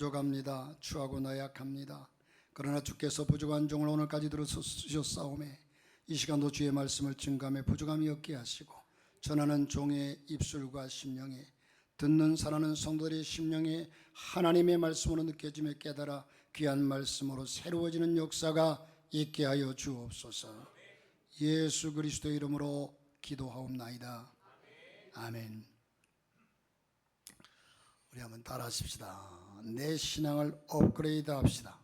부족합니다. 추하고 나약합니다. 그러나 주께서 부족한 종을 오늘까지 들어주셨사오매 이 시간도 주의 말씀을 증거하며 부족함이 없게 하시고 전하는 종의 입술과 심령에 듣는 사랑하는 성도들의 심령에 하나님의 말씀으로 느껴지며 깨달아 귀한 말씀으로 새로워지는 역사가 있게 하여 주옵소서. 예수 그리스도의 이름으로 기도하옵나이다. 아멘. 우리 한번 따라 하십시다. 내 신앙을 업그레이드 합시다.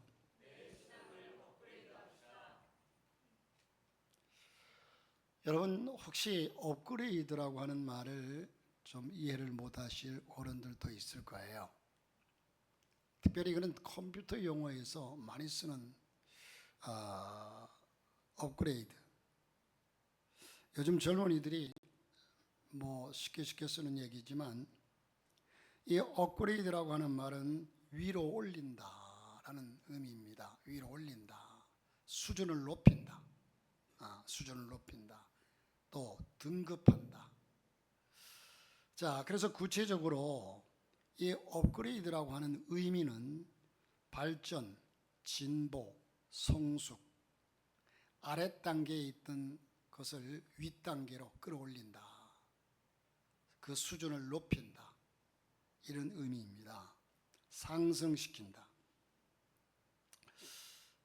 여러분, 혹시 업그레이드라고 하는 말을 좀 이해를 못하실 어른들도 있을 거예요. 특별히 이거는 컴퓨터 용어에서 많이 쓰는 업그레이드. 요즘 젊은이들이 쉽게 쓰는 얘기지만 이 업그레이드라고 하는 말은 위로 올린다라는 의미입니다. 위로 올린다, 수준을 높인다, 수준을 높인다, 또 등급한다. 자, 그래서 구체적으로 이 업그레이드라고 하는 의미는 발전, 진보, 성숙, 아랫 단계에 있던 것을 윗 단계로 끌어올린다, 그 수준을 높인다, 이런 의미입니다. 상승시킨다.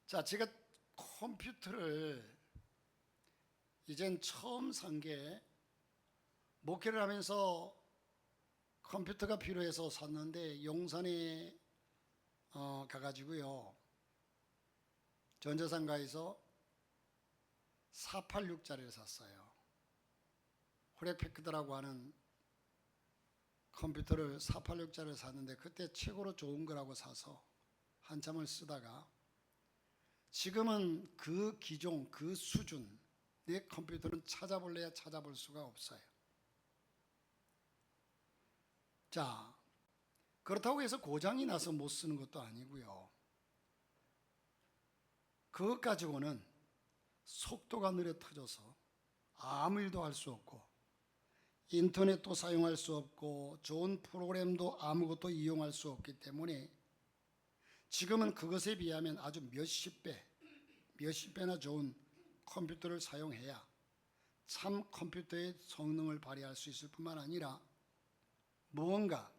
자, 제가 컴퓨터를 이젠 처음 산 게 목회를 하면서 컴퓨터가 필요해서 샀는데 용산에 가가지고요, 전자상가에서 486짜리를 샀어요. 홀렉패키드라고 하는 컴퓨터를 486짜리를 샀는데 그때 최고로 좋은 거라고 사서 한참을 쓰다가 지금은 그 기종, 그 수준 내 컴퓨터는 찾아볼래야 찾아볼 수가 없어요. 자, 그렇다고 해서 고장이 나서 못 쓰는 것도 아니고요. 그것 가지고는 속도가 느려 터져서 아무 일도 할 수 없고 인터넷도 사용할 수 없고 좋은 프로그램도 아무것도 이용할 수 없기 때문에 지금은 그것에 비하면 아주 몇십 배나 좋은 컴퓨터를 사용해야 참 컴퓨터의 성능을 발휘할 수 있을 뿐만 아니라 무언가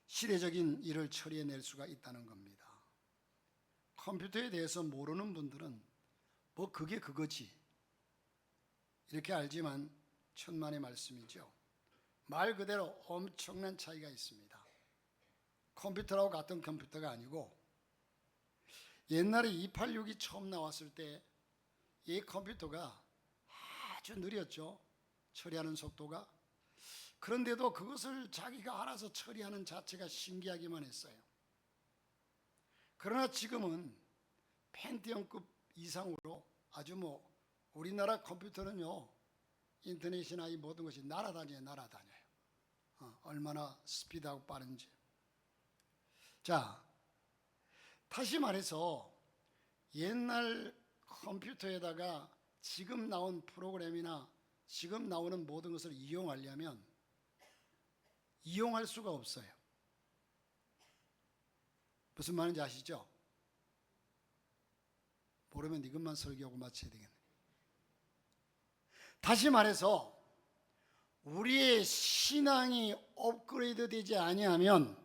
시대적인 일을 처리해낼 수가 있다는 겁니다. 컴퓨터에 대해서 모르는 분들은 그게 그거지 이렇게 알지만 천만의 말씀이죠. 말 그대로 엄청난 차이가 있습니다. 컴퓨터라고 같은 컴퓨터가 아니고 옛날에 286이 처음 나왔을 때 이 컴퓨터가 아주 느렸죠. 처리하는 속도가. 그런데도 그것을 자기가 알아서 처리하는 자체가 신기하기만 했어요. 그러나 지금은 펜티엄급 이상으로 아주 우리나라 컴퓨터는요, 인터넷이나 이 모든 것이 날아다녀요. 얼마나 스피드하고 빠른지. 자, 다시 말해서 옛날 컴퓨터에다가 지금 나온 프로그램이나 지금 나오는 모든 것을 이용하려면 이용할 수가 없어요. 무슨 말인지 아시죠? 모르면 이것만 설교하고 마쳐야 되겠네. 다시 말해서 우리의 신앙이 업그레이드 되지 아니하면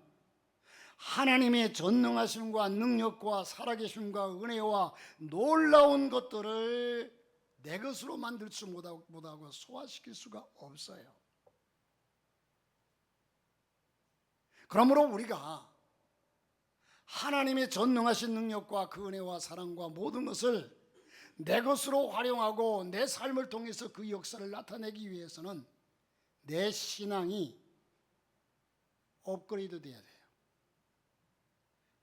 하나님의 전능하심과 능력과 살아계심과 은혜와 놀라운 것들을 내 것으로 만들 수 못하고 소화시킬 수가 없어요. 그러므로 우리가 하나님의 전능하신 능력과 그 은혜와 사랑과 모든 것을 내 것으로 활용하고 내 삶을 통해서 그 역사를 나타내기 위해서는 내 신앙이 업그레이드 돼야 돼요.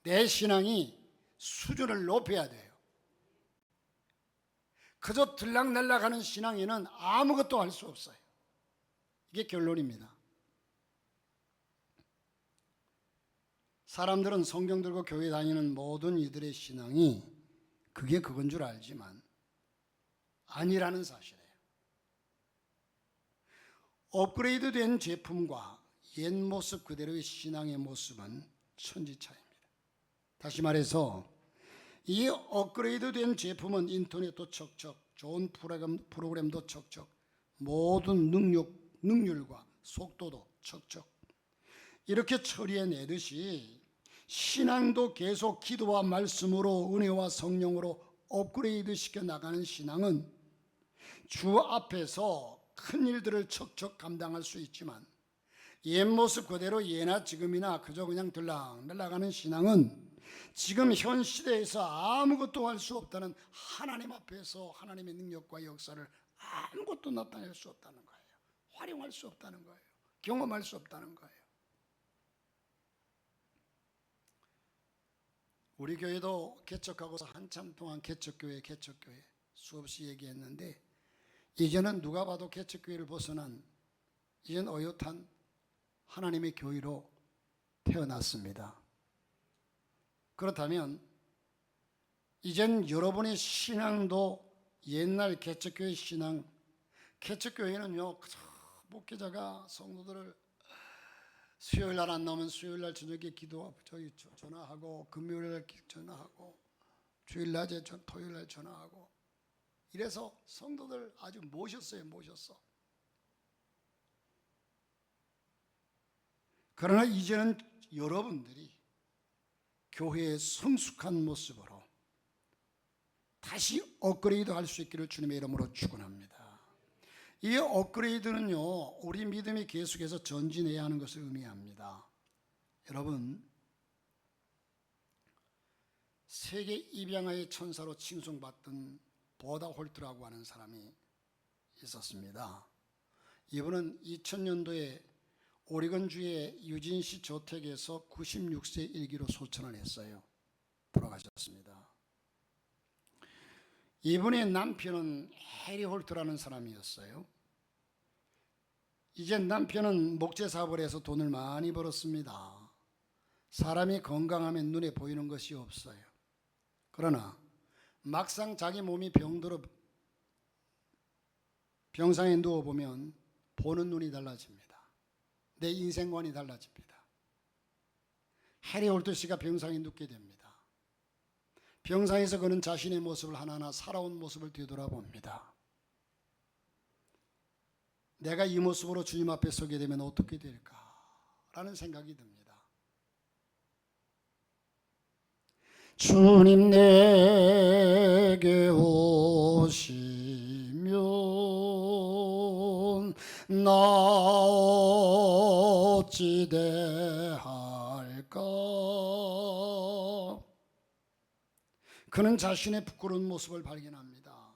내 신앙이 수준을 높여야 돼요. 그저 들락날락하는 신앙에는 아무것도 할 수 없어요. 이게 결론입니다. 사람들은 성경 들고 교회 다니는 모든 이들의 신앙이 그게 그건 줄 알지만 아니라는 사실이에요. 업그레이드 된 제품과 옛 모습 그대로의 신앙의 모습은 천지차이입니다. 다시 말해서 이 업그레이드된 제품은 인터넷도 척척, 좋은 프로그램도 척척, 모든 능률과 속도도 척척 이렇게 처리해내듯이 신앙도 계속 기도와 말씀으로 은혜와 성령으로 업그레이드 시켜 나가는 신앙은 주 앞에서 큰 일들을 척척 감당할 수 있지만 옛 모습 그대로 예나 지금이나 그저 그냥 들락날락하는 신앙은 지금 현 시대에서 아무것도 할 수 없다는 하나님 앞에서 하나님의 능력과 역사를 아무것도 나타낼 수 없다는 거예요. 활용할 수 없다는 거예요. 경험할 수 없다는 거예요. 우리 교회도 개척하고서 한참 동안 개척교회 수없이 얘기했는데 이제는 누가 봐도 개척교회를 벗어난 이젠 어엿한 하나님의 교회로 태어났습니다. 그렇다면 이젠 여러분의 신앙도 옛날 개척교회 신앙, 개척교회는요 목회자가 성도들을 수요일 날 안 나오면 수요일 날 저녁에 전화하고 금요일 날 전화하고 주일 낮에 토요일 날 전화하고 이래서 성도들 아주 모셨어요. 그러나 이제는 여러분들이 교회의 성숙한 모습으로 다시 업그레이드 할 수 있기를 주님의 이름으로 축원합니다. 이 업그레이드는요 우리 믿음이 계속해서 전진해야 하는 것을 의미합니다. 여러분, 세계 입양아의 천사로 칭송받던 버다 홀트라고 하는 사람이 있었습니다. 이분은 2000년도에 오리건주의 유진시 저택에서 96세 일기로 소천을 했어요. 돌아가셨습니다. 이분의 남편은 해리 홀트라는 사람이었어요. 이제 남편은 목재 사업을 해서 돈을 많이 벌었습니다. 사람이 건강하면 눈에 보이는 것이 없어요. 그러나 막상 자기 몸이 병들어 병상에 누워보면 보는 눈이 달라집니다. 내 인생관이 달라집니다. 해리 홀트 씨가 병상에 눕게 됩니다. 병상에서 그는 자신의 모습을 하나하나 살아온 모습을 되돌아봅니다. 내가 이 모습으로 주님 앞에 서게 되면 어떻게 될까라는 생각이 듭니다. 주님 내게 오시면 나 어찌 대할까. 그는 자신의 부끄러운 모습을 발견합니다.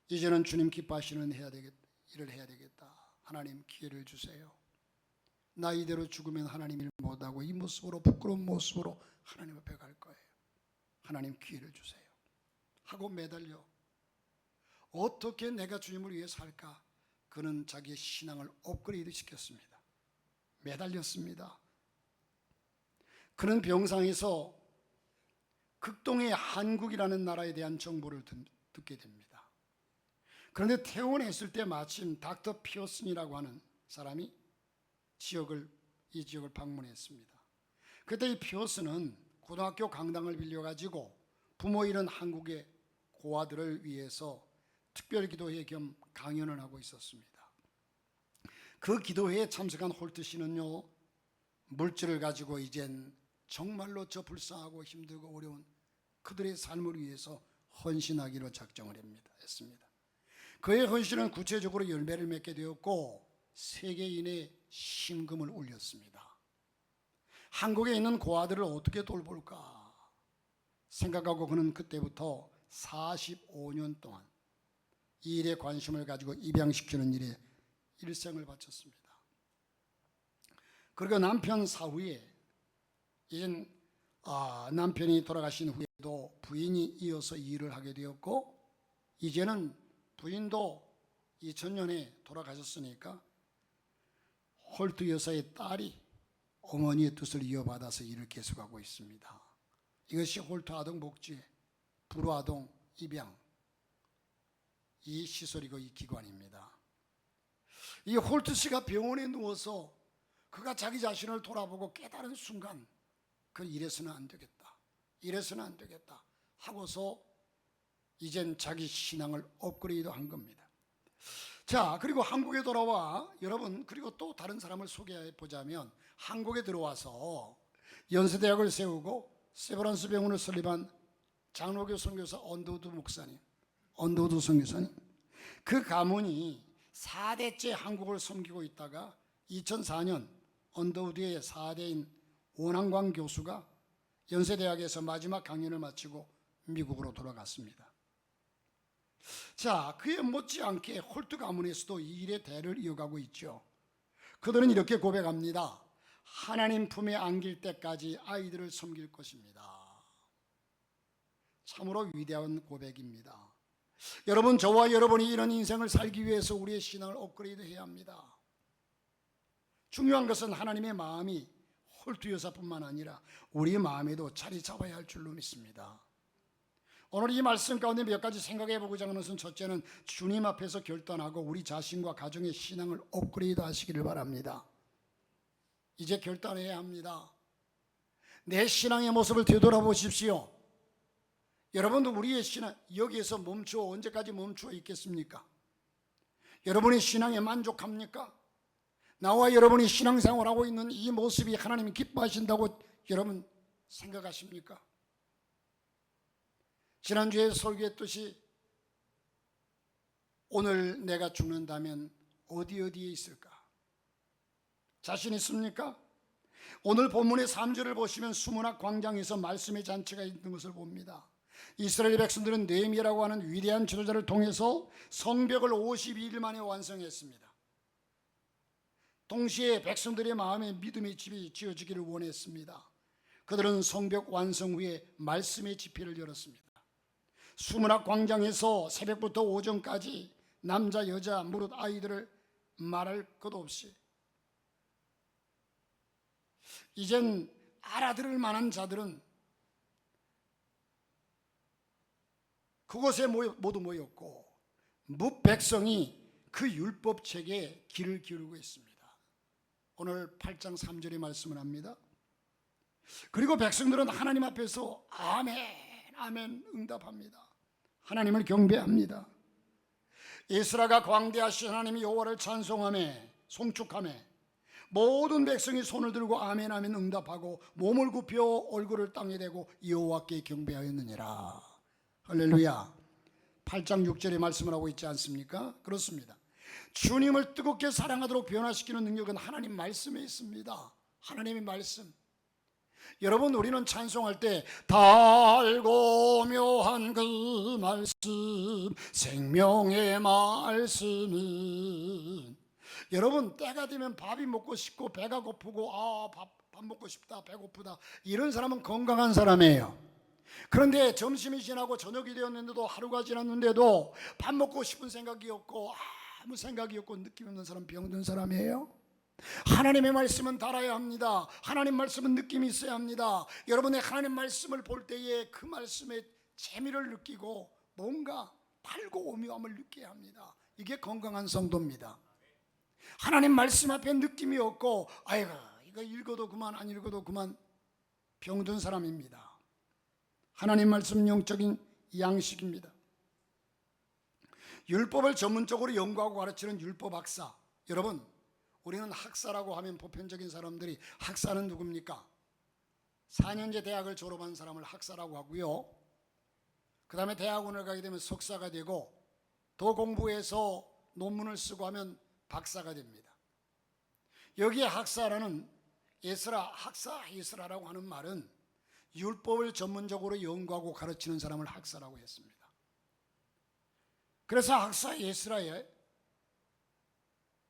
이제는 주님 기뻐하시는 일을 해야 되겠다. 하나님 기회를 주세요. 나 이대로 죽으면 하나님 일 못하고 이 모습으로 부끄러운 모습으로 하나님 앞에 갈 거예요. 하나님 기회를 주세요 하고 매달려 어떻게 내가 주님을 위해 살까? 그는 자기의 신앙을 업그레이드 시켰습니다. 매달렸습니다. 그는 병상에서 극동의 한국이라는 나라에 대한 정보를 듣게 됩니다. 그런데 퇴원했을 때 마침 닥터 피어슨이라고 하는 사람이 이 지역을 방문했습니다. 그때 이 피어슨은 고등학교 강당을 빌려가지고 부모 잃은 한국의 고아들을 위해서 특별기도회 겸 강연을 하고 있었습니다. 그 기도회에 참석한 홀트 씨는요 물질을 가지고 이젠 정말로 저 불쌍하고 힘들고 어려운 그들의 삶을 위해서 헌신하기로 작정을 했습니다. 그의 헌신은 구체적으로 열매를 맺게 되었고 세계인의 심금을 울렸습니다. 한국에 있는 고아들을 어떻게 돌볼까 생각하고 그는 그때부터 45년 동안 이 일에 관심을 가지고 입양시키는 일에 일생을 바쳤습니다. 그리고 남편 사후에 이젠 남편이 돌아가신 후에도 부인이 이어서 이 일을 하게 되었고 이제는 부인도 2000년에 돌아가셨으니까 홀트 여사의 딸이 어머니의 뜻을 이어받아서 일을 계속하고 있습니다. 이것이 홀트 아동 복지 불우아동 입양 이 시설이고 이 기관입니다. 이 홀트 씨가 병원에 누워서 그가 자기 자신을 돌아보고 깨달은 순간 그 이래서는 안 되겠다, 이래서는 안 되겠다 하고서 이젠 자기 신앙을 업그레이드 한 겁니다. 자, 그리고 한국에 돌아와 여러분, 그리고 또 다른 사람을 소개해 보자면, 한국에 들어와서 연세대학을 세우고 세브란스 병원을 설립한 장로교 선교사 언더우드 목사님, 언더우드 선교사님, 그 가문이 4대째 한국을 섬기고 있다가 2004년 언더우드의 4대인 원한광 교수가 연세대학에서 마지막 강연을 마치고 미국으로 돌아갔습니다. 자, 그에 못지않게 홀트 가문에서도 이 일의 대를 이어가고 있죠. 그들은 이렇게 고백합니다. 하나님 품에 안길 때까지 아이들을 섬길 것입니다. 참으로 위대한 고백입니다. 여러분, 저와 여러분이 이런 인생을 살기 위해서 우리의 신앙을 업그레이드 해야 합니다. 중요한 것은 하나님의 마음이 홀트 여사뿐만 아니라 우리의 마음에도 자리 잡아야 할 줄로 믿습니다. 오늘 이 말씀 가운데 몇 가지 생각해 보고자 하는 것은, 첫째는 주님 앞에서 결단하고 우리 자신과 가정의 신앙을 업그레이드 하시기를 바랍니다. 이제 결단해야 합니다. 내 신앙의 모습을 되돌아보십시오. 여러분도 우리의 신앙 여기에서 언제까지 멈추어 있겠습니까? 여러분의 신앙에 만족합니까? 나와 여러분이 신앙생활하고 있는 이 모습이 하나님이 기뻐하신다고 여러분 생각하십니까? 지난주에 설교했듯이 오늘 내가 죽는다면 어디에 있을까? 자신 있습니까? 오늘 본문의 3절을 보시면 수문학 광장에서 말씀의 잔치가 있는 것을 봅니다. 이스라엘 백성들은 느헤미야라고 하는 위대한 지도자를 통해서 성벽을 52일 만에 완성했습니다. 동시에 백성들의 마음에 믿음의 집이 지어지기를 원했습니다. 그들은 성벽 완성 후에 말씀의 집회를 열었습니다. 수문학 광장에서 새벽부터 오전까지 남자 여자 무릇 아이들을 말할 것 없이 이젠 알아들을 만한 자들은 그곳에 모두 모였고 뭇백성이 그 율법책에 귀를 기울이고 있습니다. 오늘 8장 3절의 말씀을 합니다. 그리고 백성들은 하나님 앞에서 아멘 아멘 응답합니다. 하나님을 경배합니다. 에스라가 광대하신 하나님 여호와를 찬송하며 송축하며 모든 백성이 손을 들고 아멘 아멘 응답하고 몸을 굽혀 얼굴을 땅에 대고 여호와께 경배하였느니라. 할렐루야. 8장 6절의 말씀을 하고 있지 않습니까? 그렇습니다. 주님을 뜨겁게 사랑하도록 변화시키는 능력은 하나님 말씀에 있습니다. 하나님의 말씀. 여러분, 우리는 찬송할 때 달고 묘한 그 말씀, 생명의 말씀은, 여러분 때가 되면 밥이 먹고 싶고 배가 고프고 밥 먹고 싶다, 배고프다, 이런 사람은 건강한 사람이에요. 그런데 점심이 지나고 저녁이 되었는데도, 하루가 지났는데도 밥 먹고 싶은 생각이 없고 아무 생각이 없고 느낌 없는 사람 병든 사람이에요. 하나님의 말씀은 달아야 합니다. 하나님 말씀은 느낌이 있어야 합니다. 여러분의 하나님 말씀을 볼 때에 그 말씀의 재미를 느끼고 뭔가 달고 오묘함을 느껴야 합니다. 이게 건강한 성도입니다. 하나님 말씀 앞에 느낌이 없고 아이고 이거 읽어도 그만 안 읽어도 그만 병든 사람입니다. 하나님 말씀은 영적인 양식입니다. 율법을 전문적으로 연구하고 가르치는 율법 학사, 여러분 우리는 학사라고 하면 보편적인 사람들이, 학사는 누굽니까? 4년제 대학을 졸업한 사람을 학사라고 하고요, 그 다음에 대학원을 가게 되면 석사가 되고 더 공부해서 논문을 쓰고 하면 박사가 됩니다. 여기에 학사라는 학사 에스라라고 하는 말은 율법을 전문적으로 연구하고 가르치는 사람을 학사라고 했습니다. 그래서 학사 에스라에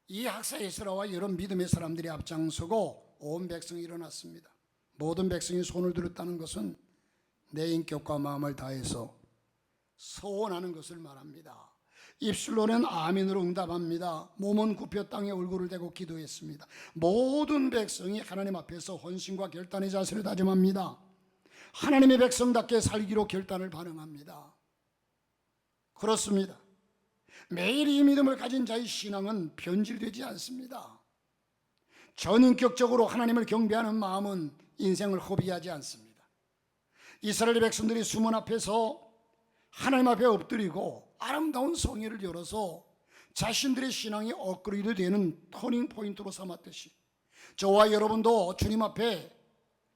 이 학사 에스라와 여러 믿음의 사람들이 앞장서고 온 백성이 일어났습니다. 모든 백성이 손을 들었다는 것은 내 인격과 마음을 다해서 서원하는 것을 말합니다. 입술로는 아멘으로 응답합니다. 몸은 굽혀 땅에 얼굴을 대고 기도했습니다. 모든 백성이 하나님 앞에서 헌신과 결단의 자세를 다짐합니다. 하나님의 백성답게 살기로 결단을 반응합니다. 그렇습니다. 매일 이 믿음을 가진 자의 신앙은 변질되지 않습니다. 전인격적으로 하나님을 경배하는 마음은 인생을 허비하지 않습니다. 이스라엘 백성들이 수문 앞에서 하나님 앞에 엎드리고 아름다운 성회를 열어서 자신들의 신앙이 업그레이드 되는 터닝 포인트로 삼았듯이 저와 여러분도 주님 앞에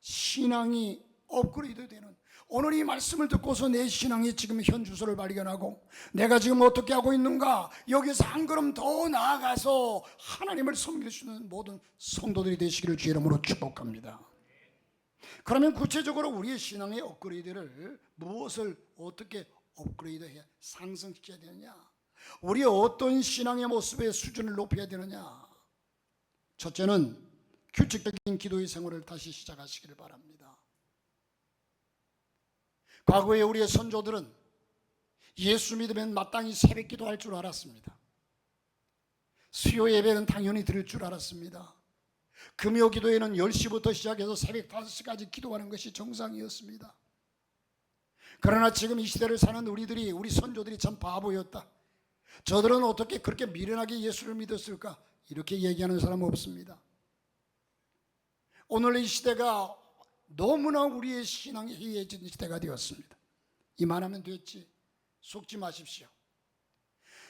신앙이 업그레이드 되는, 오늘 이 말씀을 듣고서 내 신앙이 지금 현 주소를 발견하고 내가 지금 어떻게 하고 있는가, 여기서 한 걸음 더 나아가서 하나님을 섬길 수 있는 모든 성도들이 되시기를 주의 이름으로 축복합니다. 그러면 구체적으로 우리의 신앙의 업그레이드를 무엇을 어떻게 업그레이드해야, 상승시켜야 되느냐, 우리 어떤 신앙의 모습의 수준을 높여야 되느냐. 첫째는 규칙적인 기도의 생활을 다시 시작하시기를 바랍니다. 과거에 우리의 선조들은 예수 믿으면 마땅히 새벽 기도할 줄 알았습니다. 수요 예배는 당연히 드릴 줄 알았습니다. 금요 기도회는 10시부터 시작해서 새벽 5시까지 기도하는 것이 정상이었습니다. 그러나 지금 이 시대를 사는 우리 선조들이 참 바보였다, 저들은 어떻게 그렇게 미련하게 예수를 믿었을까, 이렇게 얘기하는 사람은 없습니다. 오늘 이 시대가 너무나 우리의 신앙이 해이해진 시대가 되었습니다. 이만하면 됐지, 속지 마십시오.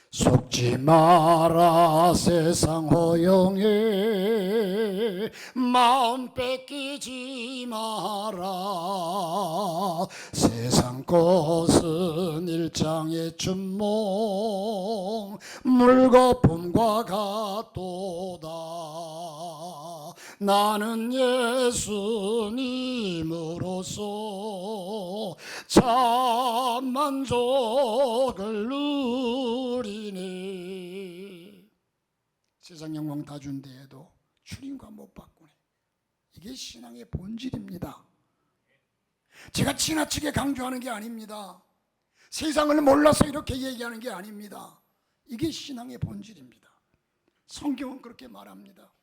속지 마라 세상 허영에 마음 뺏기지 마라. 세상 것은 일장의 춘몽 물거품과 같도다. 나는 예수님으로서 참 만족을 누리네. 세상 영광 다 준대에도 주님과 못 바꾸네. 이게 신앙의 본질입니다. 제가 지나치게 강조하는 게 아닙니다. 세상을 몰라서 이렇게 얘기하는 게 아닙니다. 이게 신앙의 본질입니다. 성경은 그렇게 말합니다.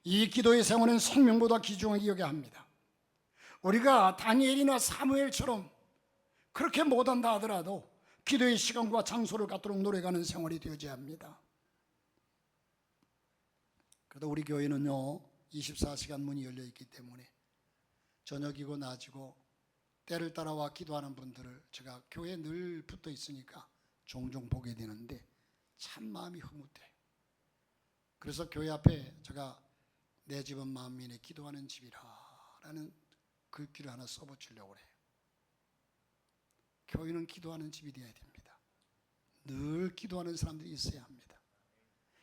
이 기도의 생활은 생명보다 귀중하게 여겨야 합니다. 우리가 다니엘이나 사무엘처럼 그렇게 못한다 하더라도 기도의 시간과 장소를 갖도록 노력하는 생활이 되어야 합니다. 그래도 우리 교회는요 24시간 문이 열려 있기 때문에 저녁이고 낮이고 때를 따라와 기도하는 분들을 제가 교회에 늘 붙어 있으니까 종종 보게 되는데 참 마음이 흐뭇해요. 그래서 교회 앞에 제가 내 집은 만민의 기도하는 집이라 라는 글귀를 하나 써붙이려고 해요. 교회는 기도하는 집이 되어야 됩니다. 늘 기도하는 사람들이 있어야 합니다.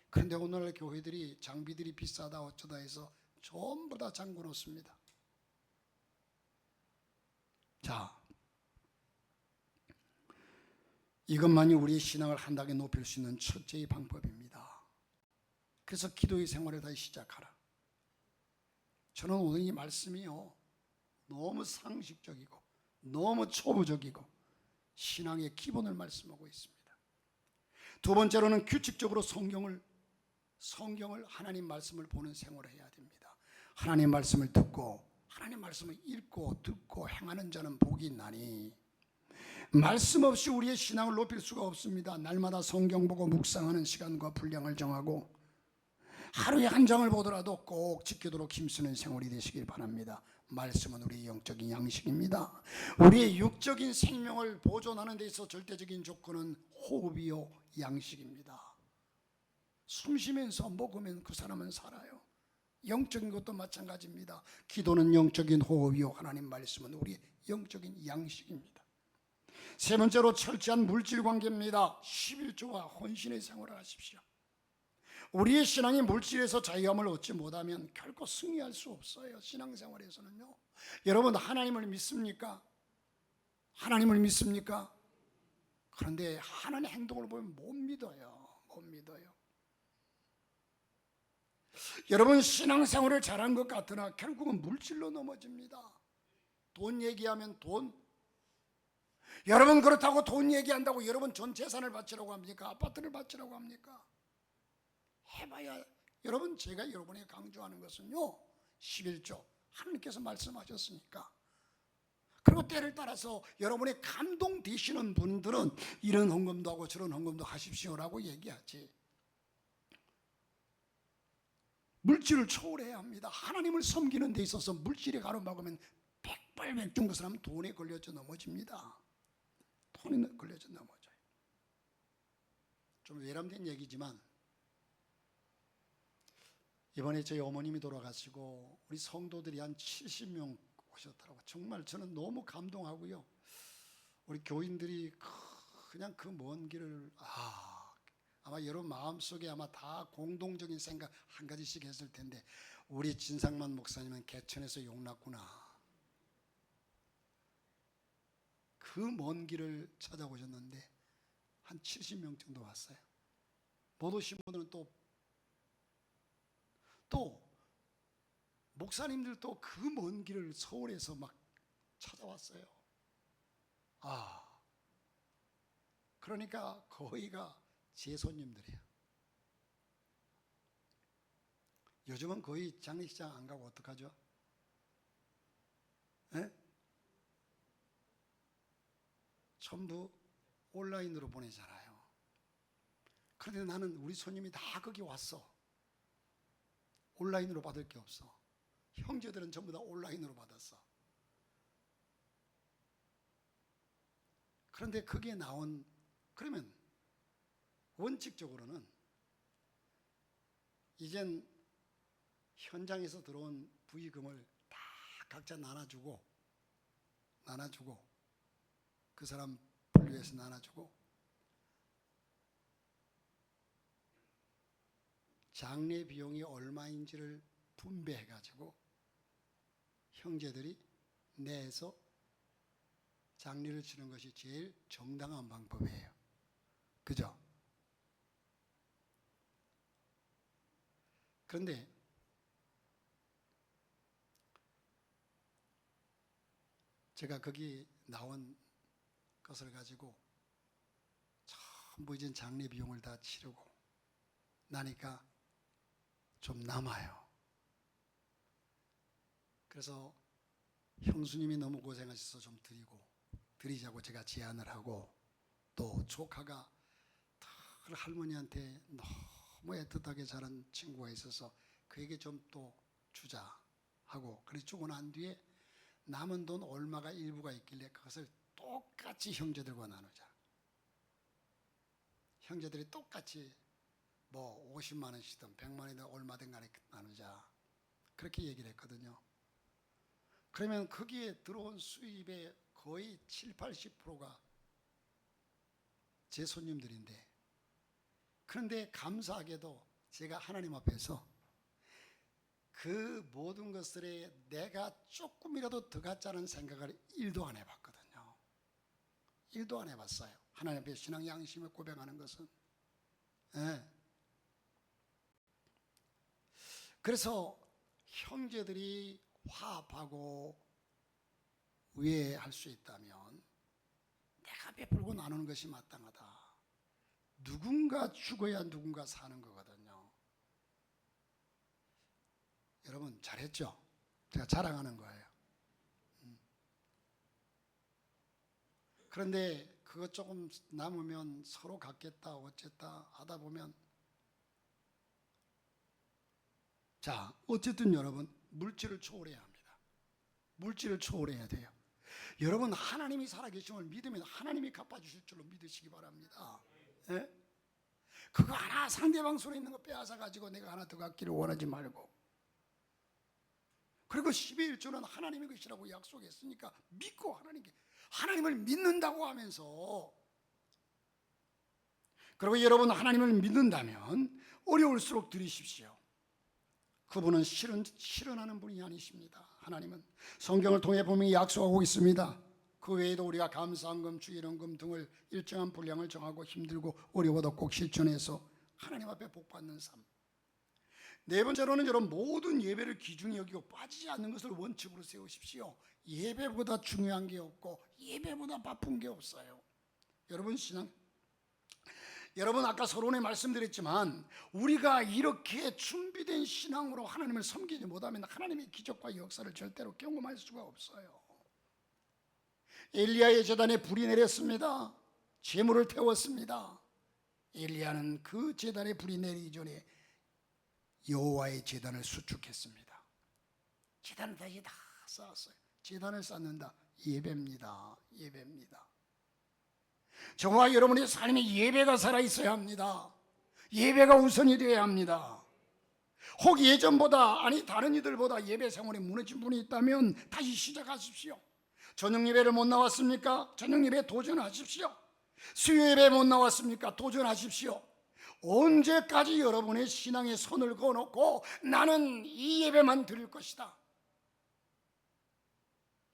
그런데 오늘날 교회들이 장비들이 비싸다 어쩌다 해서 전부 다 잠궈 놓습니다. 자, 이것만이 우리의 신앙을 한 단계 높일 수 있는 첫째의 방법입니다. 그래서 기도의 생활을 다시 시작하라. 저는 오늘 이 말씀이요 너무 상식적이고 너무 초보적이고 신앙의 기본을 말씀하고 있습니다. 두 번째로는 규칙적으로 성경을 하나님 말씀을 보는 생활을 해야 됩니다. 하나님 말씀을 듣고 하나님 말씀을 읽고 듣고 행하는 자는 복이 있나니. 말씀 없이 우리의 신앙을 높일 수가 없습니다. 날마다 성경 보고 묵상하는 시간과 분량을 정하고 하루에 한 장을 보더라도 꼭 지키도록 힘쓰는 생활이 되시길 바랍니다. 말씀은 우리의 영적인 양식입니다. 우리의 육적인 생명을 보존하는 데 있어 절대적인 조건은 호흡이요 양식입니다. 숨 쉬면서 먹으면 그 사람은 살아요. 영적인 것도 마찬가지입니다. 기도는 영적인 호흡이요 하나님 말씀은 우리의 영적인 양식입니다. 세 번째로 철저한 물질 관계입니다. 11조와 헌신의 생활을 하십시오. 우리의 신앙이 물질에서 자유함을 얻지 못하면 결코 승리할 수 없어요. 신앙생활에서는요. 여러분 하나님을 믿습니까? 하나님을 믿습니까? 그런데 하나님의 행동을 보면 못 믿어요. 못 믿어요. 여러분 신앙생활을 잘한 것 같으나 결국은 물질로 넘어집니다. 돈 얘기하면 돈. 여러분 그렇다고 돈 얘기한다고 여러분 전 재산을 바치라고 합니까? 아파트를 바치라고 합니까? 해봐야. 여러분 제가 여러분에게 강조하는 것은요 11조 하나님께서 말씀하셨으니까. 그리고 때를 따라서 여러분의 감동되시는 분들은 이런 헌금도 하고 저런 헌금도 하십시오라고 얘기하지. 물질을 초월해야 합니다. 하나님을 섬기는 데 있어서 물질에 가로막으면 백발백중 그 사람은 돈에 걸려져 넘어집니다. 돈에 걸려져 넘어져요. 좀 외람된 얘기지만 이번에 저희 어머님이 돌아가시고 우리 성도들이 한 70명 오셨더라고요. 정말 저는 너무 감동하고요. 우리 교인들이 그냥 그 먼 길을 아마 여러분 마음속에 아마 다 공동적인 생각 한 가지씩 했을 텐데 우리 진상만 목사님은 개천에서 용났구나. 그 먼 길을 찾아오셨는데 한 70명 정도 왔어요. 못 오신 분들은 또 목사님들도 그 먼 길을 서울에서 막 찾아왔어요. 그러니까 거의가 제 손님들이에요. 요즘은 거의 장례식장 안 가고 어떡하죠? 네? 전부 온라인으로 보내잖아요. 그런데 나는 우리 손님이 다 거기 왔어. 온라인으로 받을 게 없어. 형제들은 전부 다 온라인으로 받았어. 그런데 거기에 나온, 그러면 원칙적으로는 이젠 현장에서 들어온 부의금을 다 각자 나눠주고 그 사람 분류해서 나눠주고 장례 비용이 얼마인지를 분배해가지고 형제들이 내서 장례를 치는 것이 제일 정당한 방법이에요. 그죠? 그런데 제가 거기 나온 것을 가지고 전부 이제 장례 비용을 다 치르고 나니까 좀 남아요. 그래서 형수님이 너무 고생하셔서 좀 드리자고 제가 제안을 하고, 또 조카가 할머니한테 너무 애틋하게 자란 친구가 있어서 그에게 좀 또 주자 하고, 그래서 주고 난 뒤에 남은 돈 얼마가 일부가 있길래 그것을 똑같이 형제들과 나누자. 형제들이 똑같이 뭐 50만 원씩든 100만 원이든 얼마든 간에 나누자. 그렇게 얘기를 했거든요. 그러면 거기에 들어온 수입의 거의 7, 80%가 제 손님들인데, 그런데 감사하게도 제가 하나님 앞에서 그 모든 것들에 내가 조금이라도 더 갖자는 생각을 1도 안 해봤거든요. 1도 안 해봤어요. 하나님 앞에 신앙 양심을 고백하는 것은. 네. 그래서 형제들이 화합하고 우애할 수 있다면 내가 베풀고 나누는 것이 마땅하다. 누군가 죽어야 누군가 사는 거거든요. 여러분 잘했죠? 제가 자랑하는 거예요. 그런데 그것 조금 남으면 서로 갖겠다 어쨌다 하다 보면, 자 어쨌든 여러분 물질을 초월해야 합니다. 물질을 초월해야 돼요. 여러분 하나님이 살아계심을 믿으면 하나님이 갚아주실 줄로 믿으시기 바랍니다. 예? 그거 하나 상대방 손에 있는 거 빼앗아 가지고 내가 하나 더 갖기를 원하지 말고, 그리고 12일 주는 하나님의 것이라고 약속했으니까 믿고 하나님을 믿는다고 하면서, 그리고 여러분 하나님을 믿는다면 어려울수록 드리십시오. 그분은 실현하는 분이 아니십니다. 하나님은 성경을 통해 보면 약속하고 있습니다. 그 외에도 우리가 감사한금, 주일헌금 등을 일정한 분량을 정하고 힘들고 어려워도 꼭 실천해서 하나님 앞에 복받는 삶. 네 번째로는 여러분 모든 예배를 기준히 여기고 빠지지 않는 것을 원칙으로 세우십시오. 예배보다 중요한 게 없고 예배보다 바쁜 게 없어요. 여러분 아까 서론에 말씀드렸지만 우리가 이렇게 준비된 신앙으로 하나님을 섬기지 못하면 하나님의 기적과 역사를 절대로 경험할 수가 없어요. 엘리야의 제단에 불이 내렸습니다. 재물을 태웠습니다. 엘리야는 그 제단에 불이 내리기 전에 여호와의 제단을 수축했습니다. 제단을 다시 다 쌓았어요. 제단을 쌓는다. 예배입니다. 예배입니다. 저와 여러분의 삶에 예배가 살아있어야 합니다. 예배가 우선이 되어야 합니다. 혹 예전보다, 아니 다른 이들보다 예배 생활이 무너진 분이 있다면 다시 시작하십시오. 저녁 예배를 못 나왔습니까? 저녁 예배 도전하십시오. 수요 예배 못 나왔습니까? 도전하십시오. 언제까지 여러분의 신앙에 손을 그어놓고 나는 이 예배만 드릴 것이다.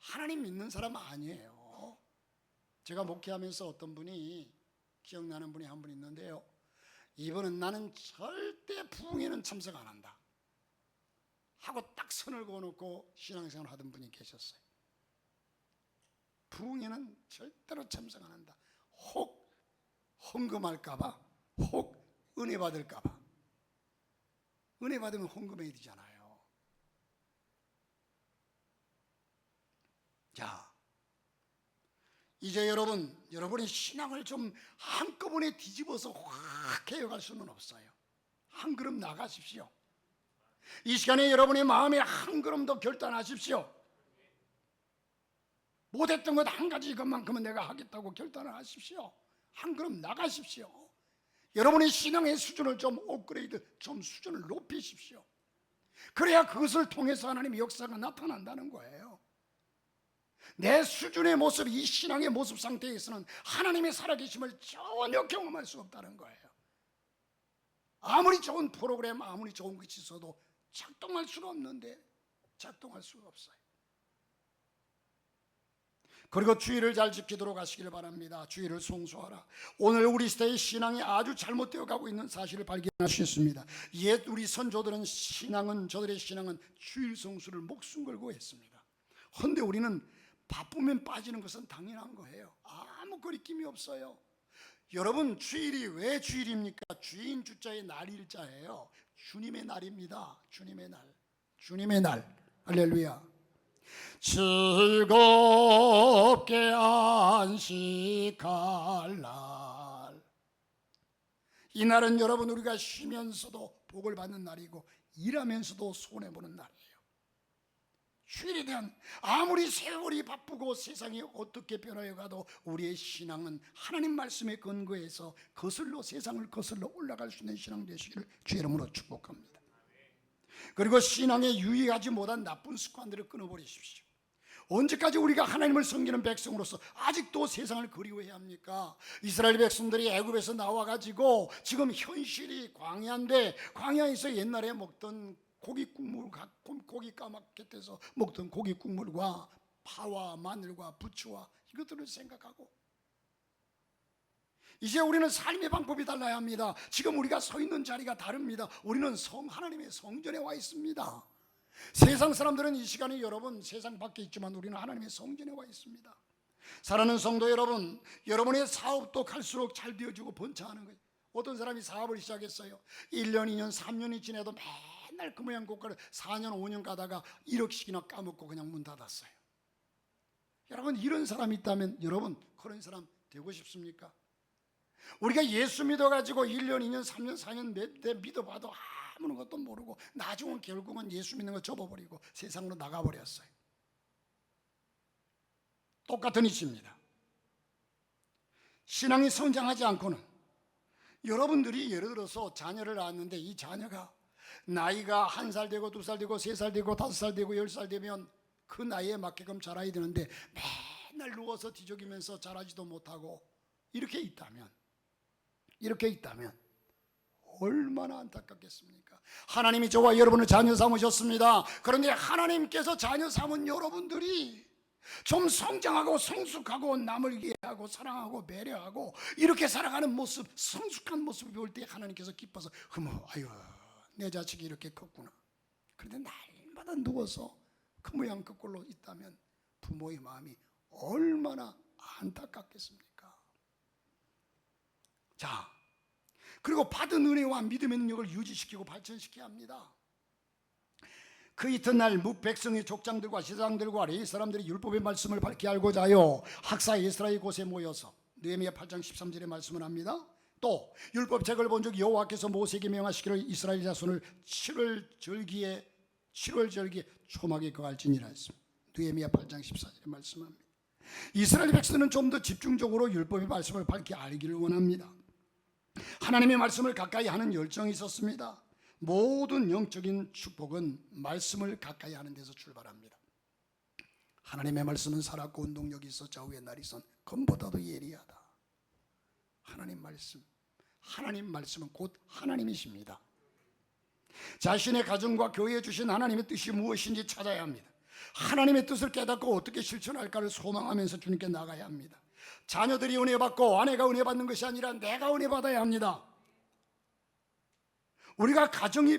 하나님 믿는 사람 아니에요. 제가 목회하면서 어떤 분이, 기억나는 분이 한 분 있는데요, 이분은 나는 절대 부흥회는 참석 안 한다 하고 딱 선을 그어놓고 신앙생활 하던 분이 계셨어요. 부흥회는 절대로 참석 안 한다. 혹 헌금할까봐, 혹 은혜 받을까봐. 은혜 받으면 헌금해야 되잖아요. 자, 이제 여러분의 신앙을 좀 한꺼번에 뒤집어서 확 해여갈 수는 없어요. 한 걸음 나가십시오. 이 시간에 여러분의 마음에 한 걸음 더 결단하십시오. 못했던 것 한 가지 이것만큼은 내가 하겠다고 결단을 하십시오. 한 걸음 나가십시오. 여러분의 신앙의 수준을 좀 업그레이드, 좀 수준을 높이십시오. 그래야 그것을 통해서 하나님의 역사가 나타난다는 거예요. 내 수준의 모습, 이 신앙의 모습 상태에서는 하나님의 살아계심을 전혀 경험할 수 없다는 거예요. 아무리 좋은 프로그램, 아무리 좋은 것이 있어도 작동할 수가 없는데, 작동할 수가 없어요. 그리고 주의를 잘 지키도록 하시길 바랍니다. 주의를 송수하라. 오늘 우리 시대의 신앙이 아주 잘못되어 가고 있는 사실을 발견할 수 있습니다. 옛 우리 선조들은 저들의 신앙은 주일 성수를 목숨 걸고 했습니다. 그런데 우리는 바쁘면 빠지는 것은 당연한 거예요. 아무 거리낌이 없어요. 여러분, 주일이 왜 주일입니까? 주인 주자의 날일자예요. 주님의 날입니다. 주님의 날. 주님의 날. 할렐루야. 즐겁게 안식할 날. 이 날은 여러분, 우리가 쉬면서도 복을 받는 날이고 일하면서도 손해보는 날이에요. 주일에 대한, 아무리 세월이 바쁘고 세상이 어떻게 변화해가도 우리의 신앙은 하나님 말씀에 근거해서 세상을 거슬러 올라갈 수 있는 신앙 되시기를 주의 이름으로 축복합니다. 그리고 신앙에 유의하지 못한 나쁜 습관들을 끊어버리십시오. 언제까지 우리가 하나님을 섬기는 백성으로서 아직도 세상을 그리워해야 합니까? 이스라엘 백성들이 애굽에서 나와가지고 지금 현실이 광야인데, 광야에서 옛날에 먹던 고기 까맣게 떼서 먹던 고기 국물과 파와 마늘과 부추와 이것들을 생각하고, 이제 우리는 삶의 방법이 달라야 합니다. 지금 우리가 서 있는 자리가 다릅니다. 우리는 하나님의 성전에 와 있습니다. 세상 사람들은 이 시간에 여러분 세상 밖에 있지만 우리는 하나님의 성전에 와 있습니다. 사랑하는 성도 여러분, 여러분의 사업도 갈수록 잘 되어지고 번창하는 거예요. 어떤 사람이 사업을 시작했어요. 1년, 2년, 3년이 지나도 맨날 그 모양 고가를 4년, 5년 가다가 1억씩이나 까먹고 그냥 문 닫았어요. 여러분, 이런 사람이 있다면 여러분 그런 사람 되고 싶습니까? 우리가 예수 믿어가지고 1년, 2년, 3년, 4년 몇 대 믿어봐도 아무것도 모르고 나중은 결국은 예수 믿는 거 접어버리고 세상으로 나가버렸어요. 똑같은 이치입니다. 신앙이 성장하지 않고는, 여러분들이 예를 들어서 자녀를 낳았는데 이 자녀가 나이가 1살 되고 2살 되고 3살 되고 5살 되고 10살 되면 그 나이에 맞게끔 자라야 되는데 맨날 누워서 뒤적이면서 자라지도 못하고 이렇게 있다면 얼마나 안타깝겠습니까? 하나님이 저와 여러분을 자녀 삼으셨습니다. 그런데 하나님께서 자녀 삼은 여러분들이 좀 성장하고 성숙하고 남을 이해하고 사랑하고 배려하고 이렇게 살아가는 모습, 성숙한 모습을 볼 때 하나님께서 기뻐서 아유 내 자식이 이렇게 컸구나. 그런데 날마다 누워서 그 모양 그 꼴로 있다면 부모의 마음이 얼마나 안타깝겠습니까? 자, 그리고 받은 은혜와 믿음의 능력을 유지시키고 발전시켜야 합니다. 그 이튿날 백성의 족장들과 제사장들과 레위 사람들이 율법의 말씀을 밝게 알고자 하여 학사 에스라의 곳에 모여서 느헤미야 8장 13절의 말씀을 합니다. 또 율법책을 본 적 여호와께서 모세에게 명하시기를 이스라엘 자손을 7월 절기에 초막에 거할지니라 했습니다. 느헤미야 8장 14절에 말씀합니다. 이스라엘 백성은 좀 더 집중적으로 율법의 말씀을 밝히 알기를 원합니다. 하나님의 말씀을 가까이 하는 열정이 있었습니다. 모든 영적인 축복은 말씀을 가까이 하는 데서 출발합니다. 하나님의 말씀은 살았고 운동력이 있어 좌우의 날이 선 검보다도 예리하다. 하나님 말씀은 곧 하나님이십니다. 자신의 가정과 교회에 주신 하나님의 뜻이 무엇인지 찾아야 합니다. 하나님의 뜻을 깨닫고 어떻게 실천할까를 소망하면서 주님께 나가야 합니다. 자녀들이 은혜 받고 아내가 은혜 받는 것이 아니라 내가 은혜 받아야 합니다. 우리가 가정이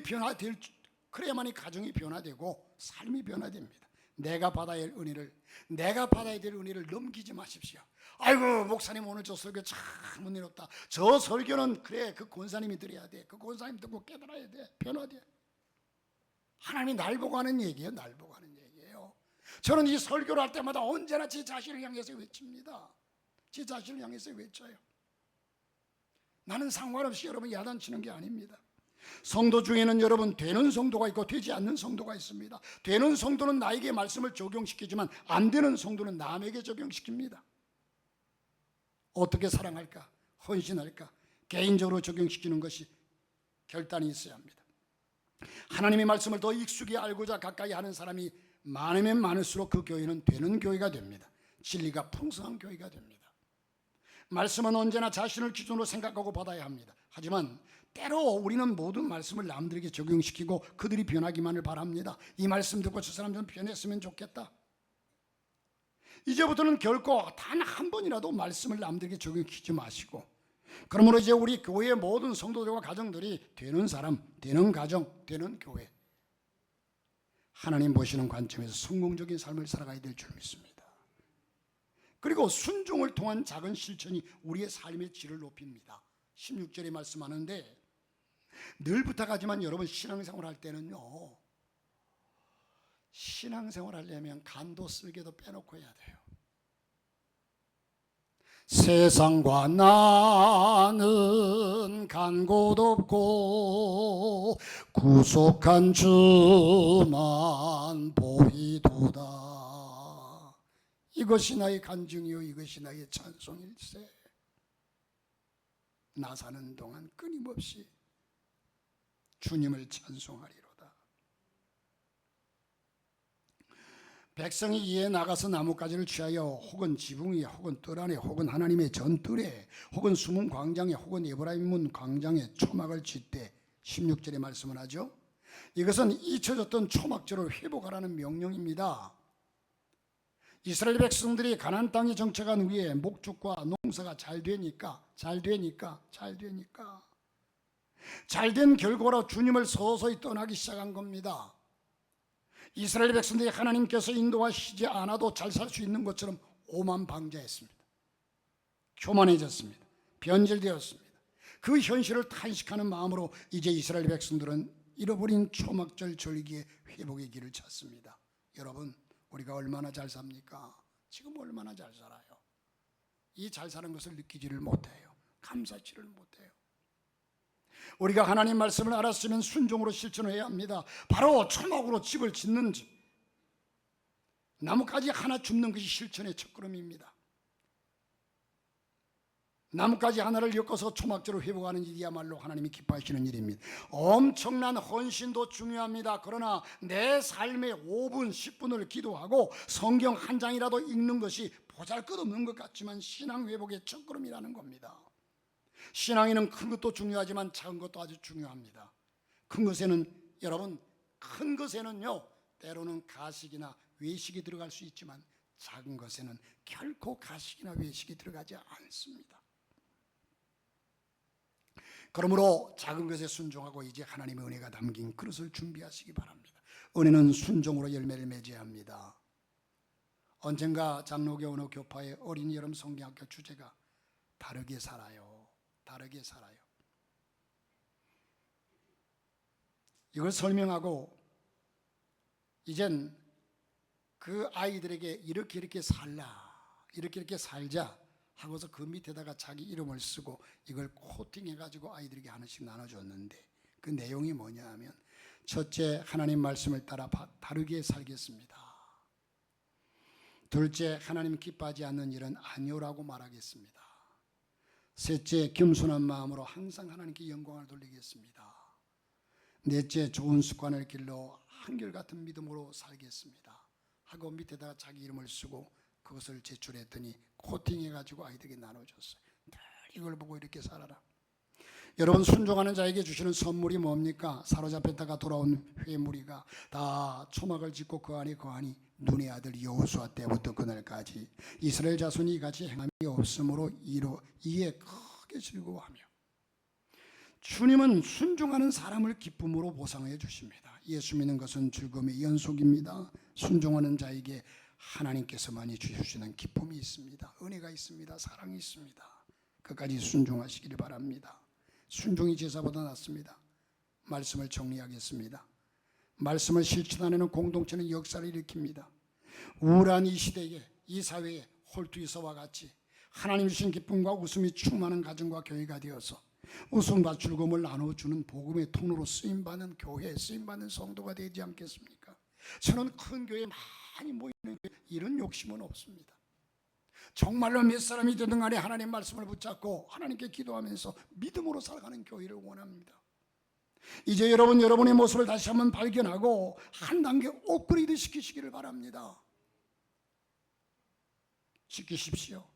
그래야만이 가정이 변화되고 삶이 변화됩니다. 내가 받아야 될 은혜를 넘기지 마십시오. 아이고 목사님 오늘 저 설교 참 은혜롭다. 저 설교는 그래 그 권사님이 들어야 돼. 그 권사님 듣고 깨달아야 돼. 변화돼. 하나님이 날 보고 하는 얘기예요. 날 보고 하는 얘기예요. 저는 이 설교를 할 때마다 언제나 제 자신을 향해서 외칩니다. 제 자신을 향해서 외쳐요. 나는 상관없이 여러분 야단치는 게 아닙니다. 성도 중에는 여러분 되는 성도가 있고 되지 않는 성도가 있습니다. 되는 성도는 나에게 말씀을 적용시키지만 안 되는 성도는 남에게 적용시킵니다. 어떻게 사랑할까? 헌신할까? 개인적으로 적용시키는 것이 결단이 있어야 합니다. 하나님의 말씀을 더 익숙히 알고자 가까이 하는 사람이 많으면 많을수록 그 교회는 되는 교회가 됩니다. 진리가 풍성한 교회가 됩니다. 말씀은 언제나 자신을 기준으로 생각하고 받아야 합니다. 하지만 때로 우리는 모든 말씀을 남들에게 적용시키고 그들이 변하기만을 바랍니다. 이 말씀 듣고 저 사람 좀 변했으면 좋겠다. 이제부터는 결코 단 한 번이라도 말씀을 남들에게 적용시키지 마시고, 그러므로 이제 우리 교회의 모든 성도들과 가정들이 되는 사람, 되는 가정, 되는 교회, 하나님 보시는 관점에서 성공적인 삶을 살아가야 될 줄 믿습니다. 그리고 순종을 통한 작은 실천이 우리의 삶의 질을 높입니다. 16절에 말씀하는데 늘 부탁하지만 여러분 신앙생활 할 때는요, 신앙생활 하려면 간도 쓸개도 빼놓고 해야 돼요. 세상과 나는 간 곳 없고 구속한 주만 보이도다. 이것이 나의 간증이요 이것이 나의 찬송일세. 나 사는 동안 끊임없이 주님을 찬송하리로다. 백성이 이에 나가서 나뭇가지를 취하여 혹은 지붕 위에 혹은 뜰 안에 혹은 하나님의 전뜰에 혹은 숨은 광장에 혹은 에브라임 문 광장에 초막을 짓되 16절에 말씀을 하죠. 이것은 잊혀졌던 초막절을 회복하라는 명령입니다. 이스라엘 백성들이 가나안 땅에 정착한 후에 목축과 농사가 잘 되니까 잘된 결과로 주님을 서서히 떠나기 시작한 겁니다. 이스라엘 백성들이 하나님께서 인도하시지 않아도 잘 살 수 있는 것처럼 오만방자했습니다. 교만해졌습니다. 변질되었습니다. 그 현실을 탄식하는 마음으로 이제 이스라엘 백성들은 잃어버린 초막절 절기의 회복의 길을 찾습니다. 여러분, 우리가 얼마나 잘 삽니까? 지금 얼마나 잘 살아요? 이 잘 사는 것을 느끼지를 못해요. 감사치를 못해요. 우리가 하나님 말씀을 알았으면 순종으로 실천해야 합니다. 바로 초막으로 집을 짓는 집, 나뭇가지 하나 줍는 것이 실천의 첫걸음입니다. 나뭇가지 하나를 엮어서 초막절을 회복하는 일이야말로 하나님이 기뻐하시는 일입니다. 엄청난 헌신도 중요합니다. 그러나 내 삶의 5분, 10분을 기도하고 성경 한 장이라도 읽는 것이 보잘것없는 것 같지만 신앙 회복의 첫걸음이라는 겁니다. 신앙에는 큰 것도 중요하지만 작은 것도 아주 중요합니다. 큰 것에는요 때로는 가식이나 외식이 들어갈 수 있지만 작은 것에는 결코 가식이나 외식이 들어가지 않습니다. 그러므로 작은 것에 순종하고 이제 하나님의 은혜가 담긴 그릇을 준비하시기 바랍니다. 은혜는 순종으로 열매를 맺어야 합니다. 언젠가 장로교 어느 교파의 어린이 여름 성경학교 주제가 다르게 살아요. 이걸 설명하고 이젠 그 아이들에게 이렇게 살자 하고서 그 밑에다가 자기 이름을 쓰고 이걸 코팅해가지고 아이들에게 하나씩 나눠줬는데 그 내용이 뭐냐 하면 첫째, 하나님 말씀을 따라 바르게 살겠습니다. 둘째, 하나님 기뻐하지 않는 일은 아니오라고 말하겠습니다. 셋째, 겸손한 마음으로 항상 하나님께 영광을 돌리겠습니다. 넷째, 좋은 습관을 길러 한결같은 믿음으로 살겠습니다 하고 밑에다가 자기 이름을 쓰고 그것을 제출했더니 코팅해가지고 아이들에게 나눠줬어요. 늘 이걸 보고 이렇게 살아라. 여러분, 순종하는 자에게 주시는 선물이 뭡니까? 사로잡혔다가 돌아온 회무리가 다 초막을 짓고 그 안에 눈의 아들 여호수아 때부터 그날까지 이스라엘 자손이 이같이 행함이 없으므로 이에 크게 즐거워하며 주님은 순종하는 사람을 기쁨으로 보상해 주십니다. 예수 믿는 것은 즐거움의 연속입니다. 순종하는 자에게 하나님께서만이 주시는 기쁨이 있습니다. 은혜가 있습니다. 사랑이 있습니다. 끝까지 순종하시기를 바랍니다. 순종이 제사보다 낫습니다. 말씀을 정리하겠습니다. 말씀을 실천하는 공동체는 역사를 일으킵니다. 우울한 이 시대에, 이 사회에 홀투이서와 같이 하나님 주신 기쁨과 웃음이 충만한 가정과 교회가 되어서 웃음과 즐거움을 나눠주는 복음의 통로로 쓰임받는 교회, 쓰임받는 성도가 되지 않겠습니까? 저는 큰 교회에 많이 모이는 이런 욕심은 없습니다. 정말로 몇 사람이 되든 간에 하나님 말씀을 붙잡고 하나님께 기도하면서 믿음으로 살아가는 교회를 원합니다. 이제 여러분의 모습을 다시 한번 발견하고 한 단계 업그레이드 시키시기를 바랍니다. 지키십시오.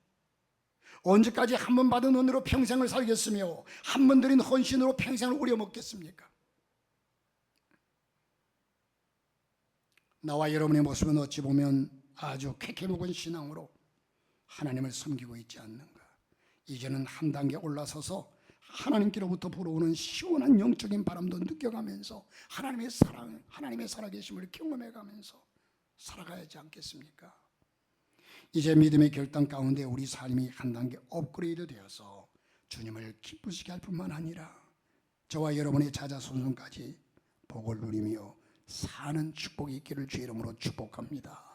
언제까지 한 번 받은 은혜로 평생을 살겠으며 한 번 드린 헌신으로 평생을 우려먹겠습니까? 나와 여러분의 모습은 어찌 보면 아주 쾌쾌묵은 신앙으로 하나님을 섬기고 있지 않는가? 이제는 한 단계 올라서서 하나님께로부터 불어오는 시원한 영적인 바람도 느껴가면서 하나님의 사랑, 하나님의 살아계심을 경험해가면서 살아가야지 않겠습니까? 이제 믿음의 결단 가운데 우리 삶이 한 단계 업그레이드 되어서 주님을 기쁘시게 할 뿐만 아니라 저와 여러분의 자자손손까지 복을 누리며 사는 축복이 있기를 주의 이름으로 축복합니다.